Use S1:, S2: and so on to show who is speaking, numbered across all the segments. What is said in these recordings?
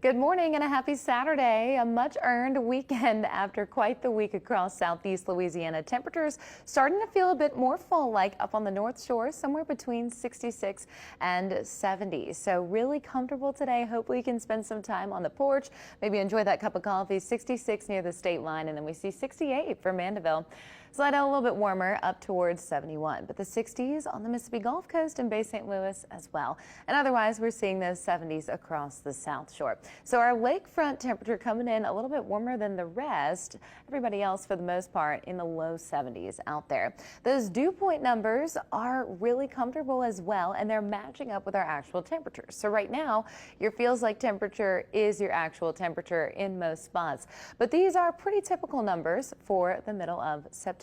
S1: Good morning and a happy Saturday. A much earned weekend after quite the week across southeast Louisiana. Temperatures starting to feel a bit more fall-like up on the North Shore, somewhere between 66 and 70. So really comfortable today. Hopefully you can spend some time on the porch, maybe enjoy that cup of coffee. 66 near the state line, and then we see 68 for Mandeville. Slide out a little bit warmer up towards 71, but the 60s on the Mississippi Gulf Coast and Bay St. Louis as well. And otherwise, we're seeing those 70s across the South Shore. So our lakefront temperature coming in a little bit warmer than the rest. Everybody else, for the most part, in the low 70s out there. Those dew point numbers are really comfortable as well, and they're matching up with our actual temperatures. So right now, your feels like temperature is your actual temperature in most spots. But these are pretty typical numbers for the middle of September.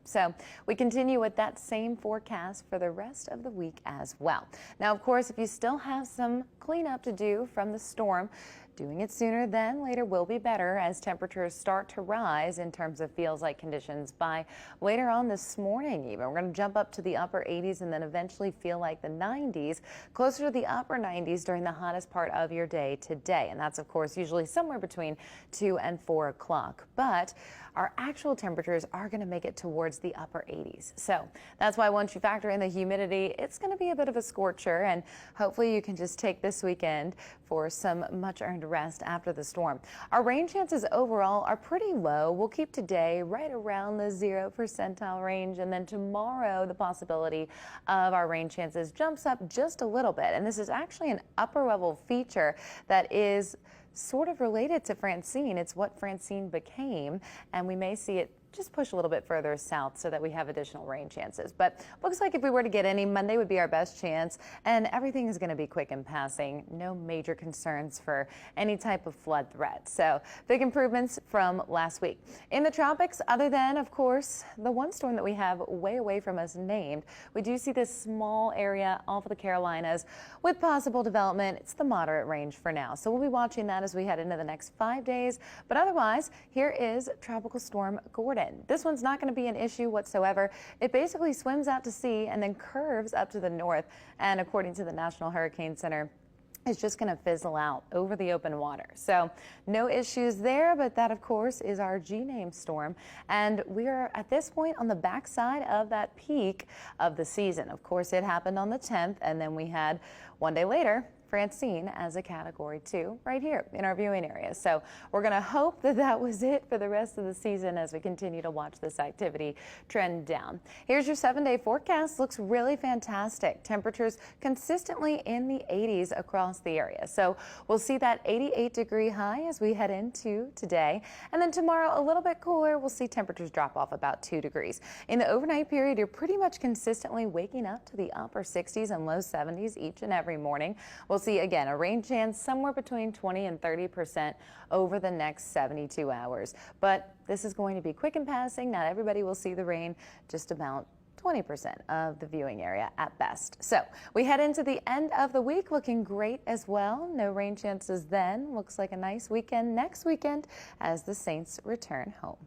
S1: So we continue with that same forecast for the rest of the week as well. Now, of course, if you still have some cleanup to do from the storm, doing it sooner than later will be better as temperatures start to rise in terms of feels like conditions by later on this morning even. We're going to jump up to the upper 80s and then eventually feel like the 90s, closer to the upper 90s during the hottest part of your day today. And that's, of course, usually somewhere between 2 and 4 o'clock. But our actual temperatures are going to make it towards the upper 80s. So that's why once you factor in the humidity, it's going to be a bit of a scorcher, and hopefully you can just take this weekend for some much earned rest after the storm. Our rain chances overall are pretty low. We'll keep today right around the 0 percentile range, and then tomorrow the possibility of our rain chances jumps up just a little bit. And this is actually an upper level feature that is sort of related to Francine. It's what Francine became, and we may see it just push a little bit further south so that we have additional rain chances. But looks like if we were to get any, Monday would be our best chance, and everything is going to be quick in passing. No major concerns for any type of flood threat. So big improvements from last week. In the tropics, other than, of course, the one storm that we have way away from us named, we do see this small area off of the Carolinas with possible development. It's the moderate range for now. So we'll be watching that as we head into the next 5 days. But otherwise, here is Tropical Storm Gordon. This one's not going to be an issue whatsoever. It basically swims out to sea and then curves up to the north. And according to the National Hurricane Center, it's just going to fizzle out over the open water. So no issues there, but that, of course, is our G-name storm. And we are at this point on the backside of that peak of the season. Of course, it happened on the 10th, and then we had one day later Francine as a Category 2 right here in our viewing area. So we're going to hope that that was it for the rest of the season as we continue to watch this activity trend down. Here's your 7-day forecast. Looks really fantastic. Temperatures consistently in the 80s across the area. So we'll see that 88-degree high as we head into today. And then tomorrow a little bit cooler. We'll see temperatures drop off about 2 degrees. In the overnight period, you're pretty much consistently waking up to the upper 60s and low 70s each and every morning. We'll see again a rain chance somewhere between 20 and 30% over the next 72 hours. But this is going to be quick in passing. Not everybody will see the rain, just about 20% of the viewing area at best. So we head into the end of the week looking great as well. No rain chances then. Looks like a nice weekend next weekend as the Saints return home.